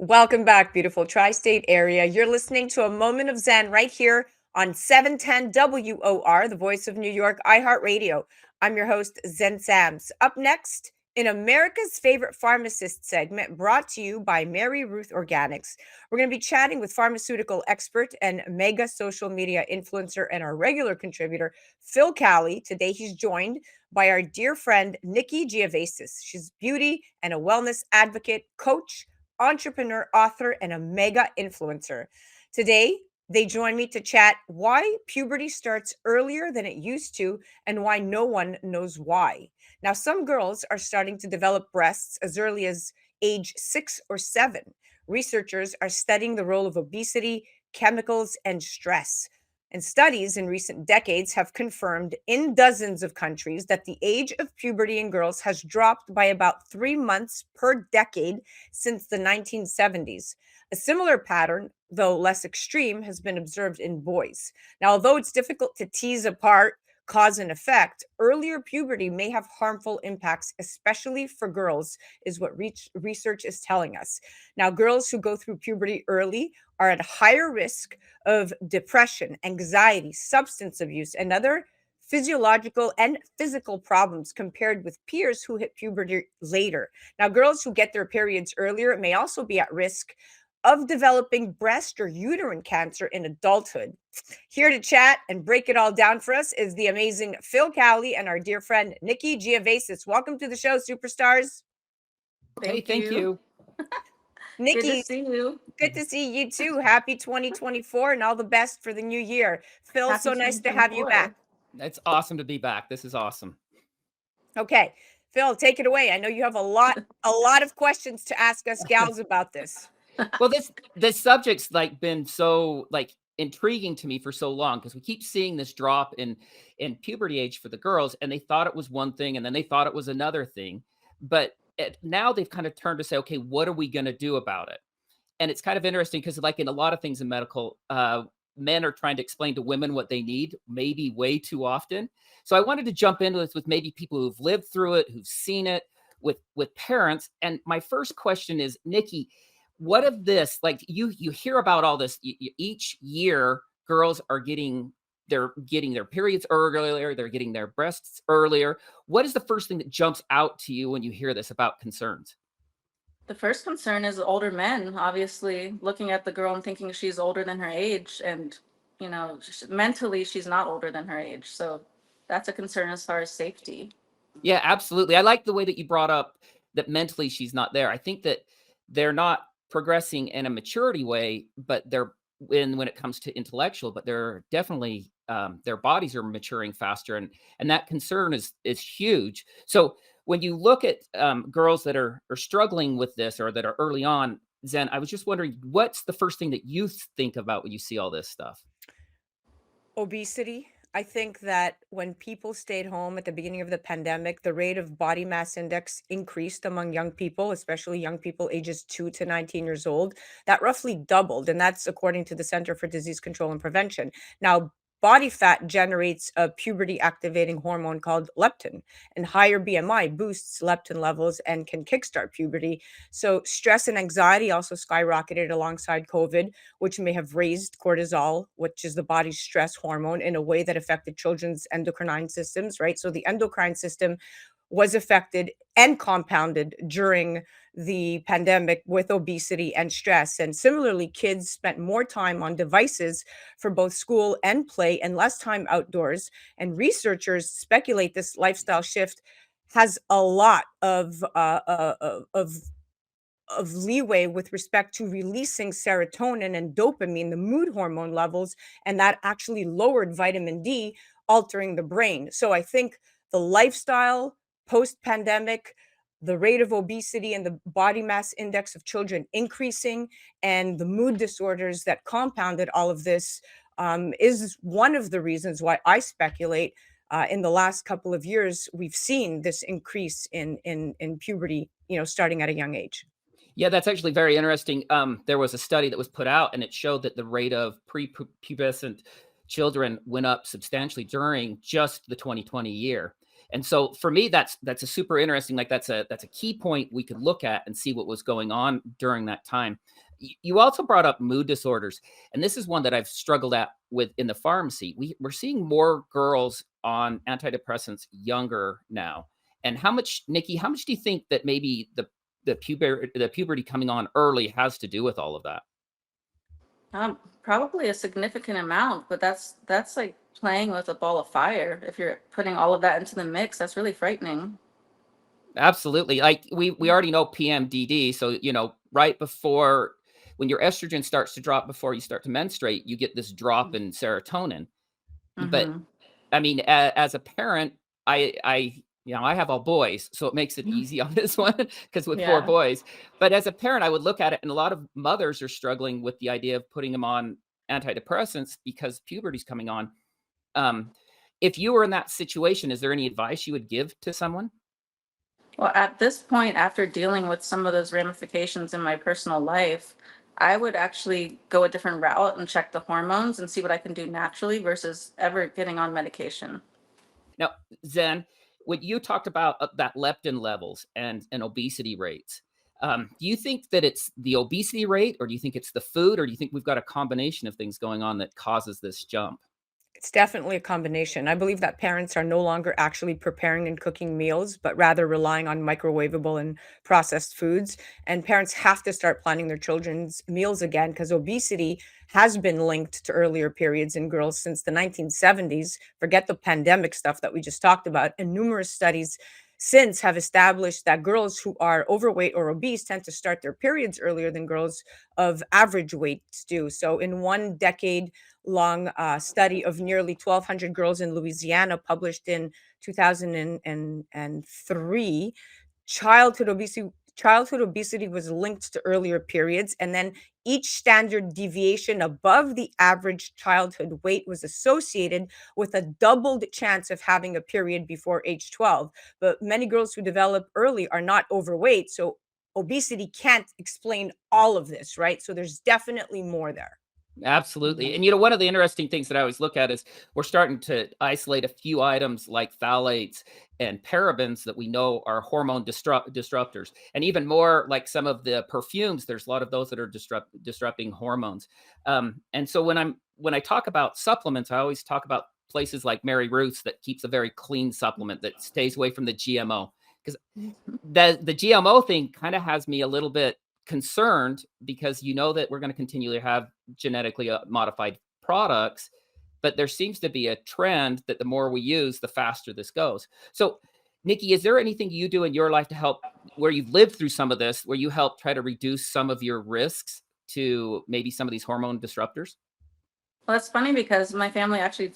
Welcome back, beautiful tri-state area. You're listening to a moment of Zen right here on 710 WOR, the voice of New York, iHeartRadio. I'm your host, Zen Sams. Up next, in America's favorite pharmacist segment, brought to you by MaryRuth Organics, we're going to be chatting with pharmaceutical expert and mega social media influencer and our regular contributor, Phil Cowley. Today, he's joined by our dear friend, Nikki Giavasis. She's beauty and a wellness advocate, coach, entrepreneur, author, and a mega influencer. Today, they join me to chat why puberty starts earlier than it used to and why no one knows why. Now, some girls are starting to develop breasts as early as age 6 or 7. Researchers are studying the role of obesity, chemicals, and stress. And studies in recent decades have confirmed in dozens of countries that the age of puberty in girls has dropped by about 3 months per decade since the 1970s. A similar pattern, though less extreme, has been observed in boys. Now, although it's difficult to tease apart cause and effect, earlier puberty may have harmful impacts, especially for girls, is what research is telling us. Now, girls who go through puberty early are at higher risk of depression, anxiety, substance abuse, and other physiological and physical problems compared with peers who hit puberty later. Now, girls who get their periods earlier may also be at risk of developing breast or uterine cancer in adulthood. Here to chat and break it all down for us is the amazing Phil Cowley and our dear friend Nikki Giavasis. Welcome to the show, superstars. Hey, thank you. Nikki, Good to see you. good to see you too. Happy 2024 and all the best for the new year. Phil, Happy so nice to have you 2024. back. It's awesome to be back. This is awesome. Okay, Phil, take it away. I know you have a lot of questions to ask us gals about this. Well, this subject's been so intriguing to me for so long because we keep seeing this drop in puberty age for the girls, and they thought it was one thing, and then they thought it was another thing, but now they've kind of turned to say, okay, what are we going to do about it? And it's kind of interesting because, like in a lot of things in medical, men are trying to explain to women what they need, maybe way too often. So I wanted to jump into this with maybe people who've lived through it, who've seen it with parents. And my first question is, Nikki, what of this? Like you hear about all this each year, girls are getting their periods earlier, they're getting their breasts earlier. What is the first thing that jumps out to you when you hear this about concerns? The first concern is older men, obviously, looking at the girl and thinking she's older than her age. And, mentally, she's not older than her age. So that's a concern as far as safety. Yeah, absolutely. I like the way that you brought up that mentally she's not there. I think that they're not progressing in a maturity way, but they're when it comes to intellectual, but they're definitely their bodies are maturing faster, and that concern is huge. So when you look at girls that are struggling with this or that are early on, Zen, I was just wondering, what's the first thing that you think about when you see all this stuff? Obesity. I think that when people stayed home at the beginning of the pandemic, the rate of body mass index increased among young people, especially young people ages 2 to 19 years old. That roughly doubled, and that's according to the Center for Disease Control and Prevention. Now, body fat generates a puberty activating hormone called leptin, and higher BMI boosts leptin levels and can kickstart puberty. So, stress and anxiety also skyrocketed alongside COVID, which may have raised cortisol, which is the body's stress hormone, in a way that affected children's endocrine systems, right? So the endocrine system was affected and compounded during the pandemic with obesity and stress. And similarly, kids spent more time on devices for both school and play and less time outdoors. And researchers speculate this lifestyle shift has a lot of leeway with respect to releasing serotonin and dopamine, the mood hormone levels, and that actually lowered vitamin D, altering the brain. So I think the lifestyle post pandemic, the rate of obesity and the body mass index of children increasing, and the mood disorders that compounded all of this is one of the reasons why I speculate. In the last couple of years, we've seen this increase in puberty, starting at a young age. Yeah, that's actually very interesting. There was a study that was put out, and it showed that the rate of prepubescent children went up substantially during just the 2020 year. And so for me, that's a super interesting, like that's a key point we could look at and see what was going on during that time. You also brought up mood disorders, and this is one that I've struggled at with in the pharmacy. We're seeing more girls on antidepressants younger now. And how much, Nikki, how much do you think that maybe the puberty coming on early has to do with all of that? Probably a significant amount, but that's like playing with a ball of fire. If you're putting all of that into the mix, that's really frightening. Absolutely. Like we already know PMDD. So, right before when your estrogen starts to drop before you start to menstruate, you get this drop in serotonin. But Mm-hmm. I mean, as a parent, I have all boys, so it makes it easy on this one because with four Yeah. boys. But as a parent, I would look at it, and a lot of mothers are struggling with the idea of putting them on antidepressants because puberty's coming on. Um, if you were in that situation, is there any advice you would give to someone? Well, at this point, after dealing with some of those ramifications in my personal life, I would actually go a different route and check the hormones and see what I can do naturally versus ever getting on medication. Now, Zen, when you talked about that leptin levels and obesity rates, do you think that it's the obesity rate, or do you think it's the food, or do you think we've got a combination of things going on that causes this jump? It's definitely a combination. I believe that parents are no longer actually preparing and cooking meals, but rather relying on microwavable and processed foods. And parents have to start planning their children's meals again because obesity has been linked to earlier periods in girls since the 1970s. Forget the pandemic stuff that we just talked about. And numerous studies since have established that girls who are overweight or obese tend to start their periods earlier than girls of average weights do. So, in one decade, long study of nearly 1,200 girls in Louisiana, published in 2003, childhood obesity was linked to earlier periods, and then each standard deviation above the average childhood weight was associated with a doubled chance of having a period before age 12. But many girls who develop early are not overweight, so obesity can't explain all of this, right? So there's definitely more there. Absolutely. And one of the interesting things that I always look at is we're starting to isolate a few items like phthalates and parabens that we know are hormone disruptors. And even more like some of the perfumes, there's a lot of those that are disrupting hormones. And so when I talk about supplements, I always talk about places like MaryRuth's that keeps a very clean supplement that stays away from the GMO. Because the GMO thing kind of has me a little bit concerned because that we're going to continually have genetically modified products, but there seems to be a trend that the more we use, the faster this goes. So, Nikki, is there anything you do in your life to help where you've lived through some of this, where you help try to reduce some of your risks to maybe some of these hormone disruptors? Well, that's funny because my family actually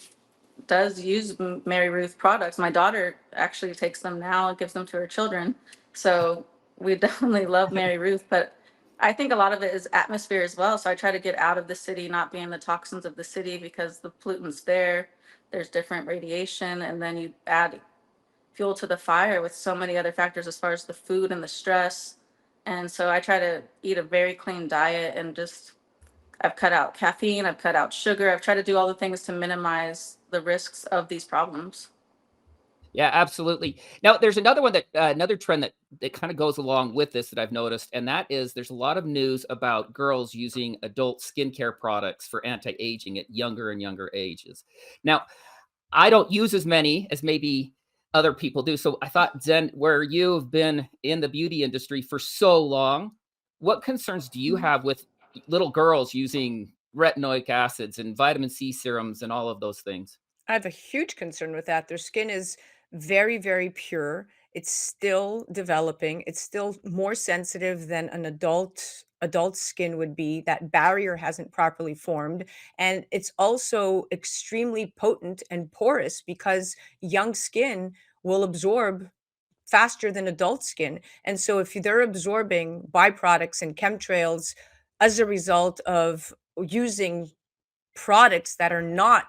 does use Mary Ruth products. My daughter actually takes them now and gives them to her children. So we definitely love Mary Ruth, but I think a lot of it is atmosphere as well. So I try to get out of the city, not be in the toxins of the city because the pollutants there, there's different radiation, and then you add fuel to the fire with so many other factors as far as the food and the stress. And so I try to eat a very clean diet and just I've cut out caffeine, I've cut out sugar, I've tried to do all the things to minimize the risks of these problems. Yeah, absolutely. Now, there's another one that another trend that kind of goes along with this that I've noticed, and that is there's a lot of news about girls using adult skincare products for anti-aging at younger and younger ages. Now, I don't use as many as maybe other people do. So I thought, Zen, where you've been in the beauty industry for so long, what concerns do you have with little girls using retinoic acids and vitamin C serums and all of those things? I have a huge concern with that. Their skin is very, very pure. It's still developing. It's still more sensitive than an adult skin would be. That barrier hasn't properly formed, and it's also extremely potent and porous because young skin will absorb faster than adult skin. And so if they're absorbing byproducts and chemtrails as a result of using products that are not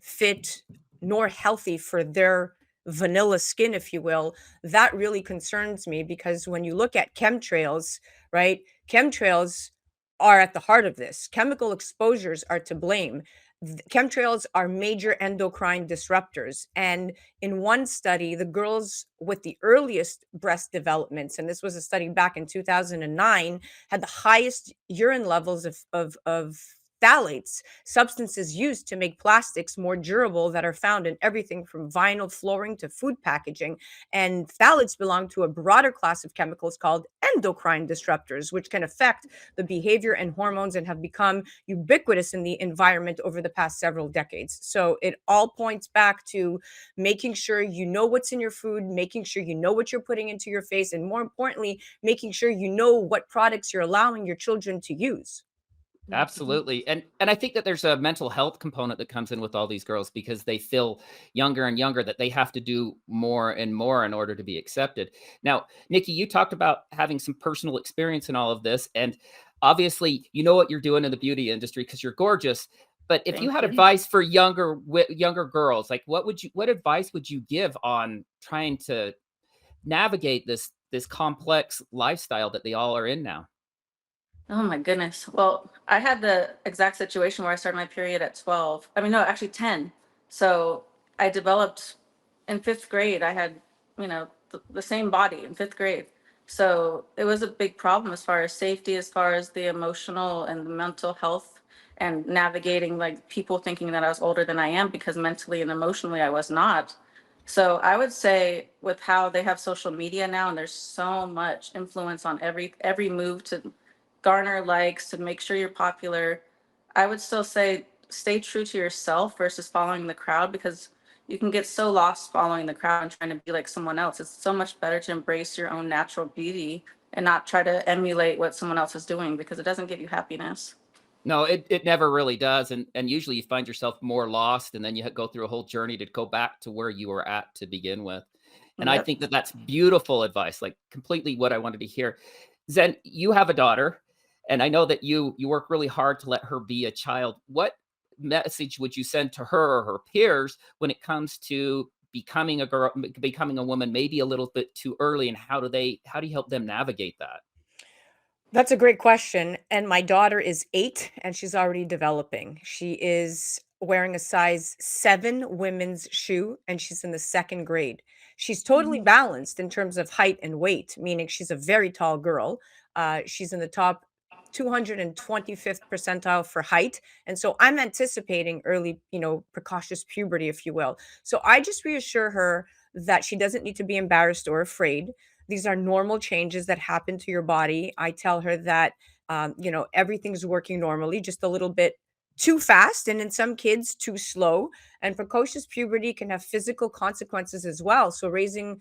fit nor healthy for their vanilla skin, if you will, that really concerns me because when you look at chemtrails, right, chemtrails are at the heart of this. Chemical exposures are to blame. chemtrails are major endocrine disruptors. And in one study, the girls with the earliest breast developments, and this was a study back in 2009, had the highest urine levels of phthalates, substances used to make plastics more durable that are found in everything from vinyl flooring to food packaging. And phthalates belong to a broader class of chemicals called endocrine disruptors, which can affect the behavior and hormones and have become ubiquitous in the environment over the past several decades. So it all points back to making sure you know what's in your food, making sure you know what you're putting into your face, and more importantly, making sure you know what products you're allowing your children to use. Absolutely. And I think that there's a mental health component that comes in with all these girls because they feel younger and younger that they have to do more and more in order to be accepted. Now, Nikki, you talked about having some personal experience in all of this, and obviously you know what you're doing in the beauty industry because you're gorgeous. But if you Thank had you. advice for younger girls, like what advice would you give on trying to navigate this complex lifestyle that they all are in now? Oh my goodness. Well, I had the exact situation where I started my period at 12. I mean, no, actually 10. So I developed in fifth grade. I had, the same body in fifth grade. So it was a big problem as far as safety, as far as the emotional and the mental health, and navigating like people thinking that I was older than I am because mentally and emotionally I was not. So I would say with how they have social media now and there's so much influence on every move to garner likes, to make sure you're popular, I would still say stay true to yourself versus following the crowd, because you can get so lost following the crowd and trying to be like someone else. It's so much better to embrace your own natural beauty and not try to emulate what someone else is doing, because it doesn't give you happiness. No, it never really does, and usually you find yourself more lost, and then you go through a whole journey to go back to where you were at to begin with. And I Yep. think that that's beautiful advice, like completely what I wanted to hear. Zen, you have a daughter, and I know that you work really hard to let her be a child. What message would you send to her or her peers when it comes to becoming a girl, becoming a woman, maybe a little bit too early, and how do you help them navigate that? That's a great question. And my daughter is 8 and she's already developing. She is wearing a size 7 women's shoe and she's in the second grade. She's totally Mhm. balanced in terms of height and weight, meaning she's a very tall girl. She's in the top 225th percentile for height. And so I'm anticipating early, precocious puberty, if you will. So I just reassure her that she doesn't need to be embarrassed or afraid. These are normal changes that happen to your body. I tell her that, everything's working normally, just a little bit too fast, and in some kids, too slow. And precocious puberty can have physical consequences as well. So raising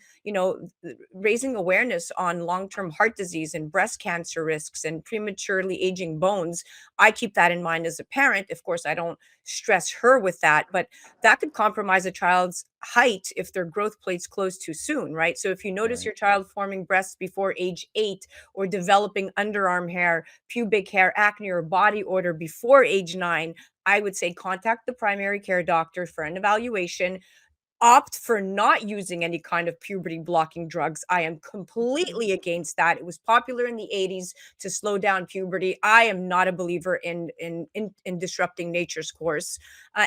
awareness on long-term heart disease and breast cancer risks and prematurely aging bones. I keep that in mind as a parent. Of course, I don't stress her with that, but that could compromise a child's height if their growth plates close too soon, right? So if you notice Right. your child forming breasts before age 8 or developing underarm hair, pubic hair, acne, or body odor before age 9, I would say contact the primary care doctor for an evaluation. Opt for not using any kind of puberty blocking drugs. I am completely against that. It was popular in the 80s to slow down puberty. I am not a believer in disrupting nature's course.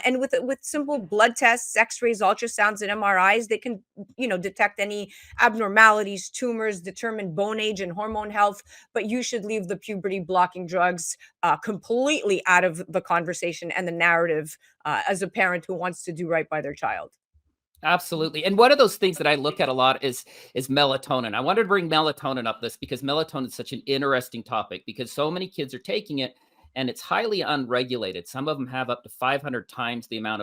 And with simple blood tests, X-rays, ultrasounds, and MRIs, they can detect any abnormalities, tumors, determine bone age and hormone health. But you should leave the puberty blocking drugs completely out of the conversation and the narrative as a parent who wants to do right by their child. Absolutely. And one of those things that I look at a lot is melatonin. I wanted to bring melatonin up this because melatonin is such an interesting topic because so many kids are taking it and it's highly unregulated. Some of them have up to 500 times the amount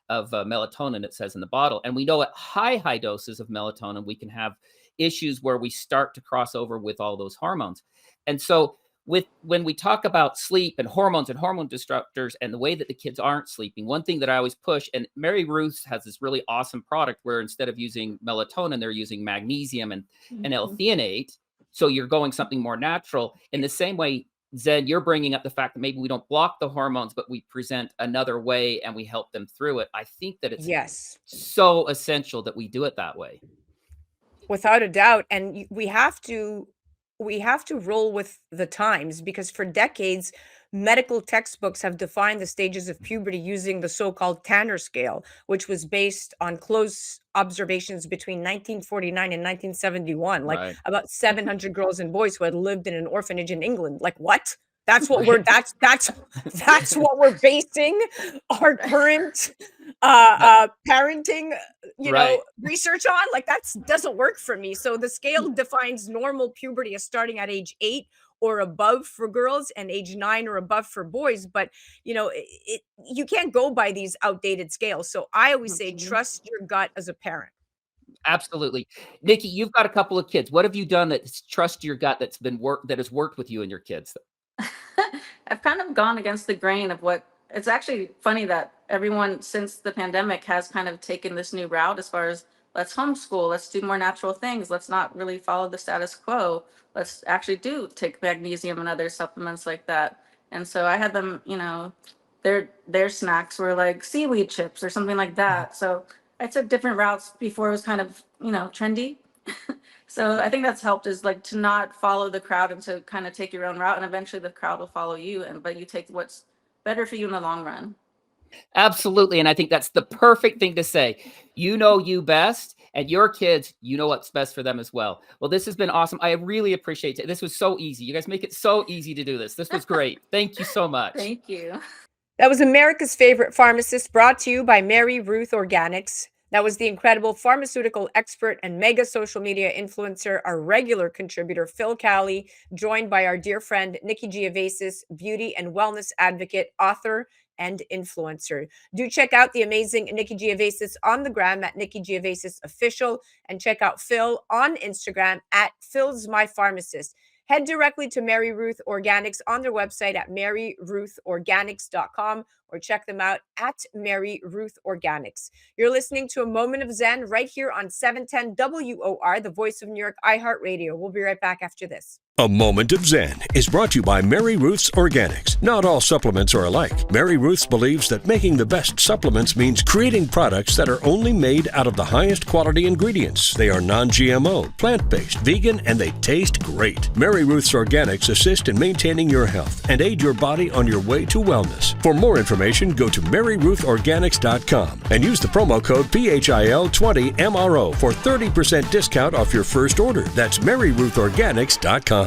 of melatonin it says in the bottle. And we know at high doses of melatonin, we can have issues where we start to cross over with all those hormones. And so with when we talk about sleep and hormone disruptors and the way that the kids aren't sleeping, one thing that I always push, and Mary Ruth has this really awesome product where instead of using melatonin, they're using magnesium and Mhm. L-theanate. So you're going something more natural. In the same way, Zed, you're bringing up the fact that maybe we don't block the hormones, but we present another way and we help them through it. I think that it's Yes. so essential that we do it that way. Without a doubt, and we have to we have to roll with the times because for decades, medical textbooks have defined the stages of puberty using the so-called Tanner scale, which was based on close observations between 1949 and 1971, like Right. about 700 girls and boys who had lived in an orphanage in England. Like what? That's what we're Right. that's what we're basing our current That parenting, right. research on. Like that's doesn't work for me. So the scale defines normal puberty as starting at age 8 or above for girls and age 9 or above for boys, but you can't go by these outdated scales. So I always say Mhm. trust your gut as a parent. Absolutely. Nikki, you've got a couple of kids. What have you done that's trust your gut that has worked with you and your kids? I've kind of gone against the grain of what it's actually funny that everyone since the pandemic has kind of taken this new route as far as let's homeschool, let's do more natural things, let's not really follow the status quo. Let's actually do take magnesium and other supplements like that. And so I had them, their snacks were like seaweed chips or something like that. So I took different routes before it was kind of, trendy. So I think that's helped is like to not follow the crowd and to kind of take your own route, and eventually the crowd will follow you, and but you take what's better for you in the long run. Absolutely, and I think that's the perfect thing to say. You know you best, and your kids, you know what's best for them as well. Well, this has been awesome. I really appreciate it. This was so easy. You guys make it so easy to do this. This was great. Thank you so much. Thank you. That was America's favorite pharmacist, brought to you by MaryRuth Organics. That was the incredible pharmaceutical expert and mega social media influencer, our regular contributor, Phil Cowley, joined by our dear friend, Nikki Giavasis, beauty and wellness advocate, author, and influencer. Do check out the amazing Nikki Giavasis on the gram at Nikki Giavasis Official, and check out Phil on Instagram at Phil's My Pharmacist. Head directly to MaryRuth Organics on their website at maryruthorganics.com, or check them out at MaryRuth Organics. You're listening to A Moment of Zen right here on 710 WOR, the voice of New York, iHeartRadio. We'll be right back after this. A Moment of Zen is brought to you by MaryRuth's Organics. Not all supplements are alike. MaryRuth's believes that making the best supplements means creating products that are only made out of the highest quality ingredients. They are non-GMO, plant-based, vegan, and they taste great. MaryRuth's Organics assist in maintaining your health and aid your body on your way to wellness. For more information, go to MaryRuthOrganics.com and use the promo code PHIL20MRO for 30% discount off your first order. That's MaryRuthOrganics.com.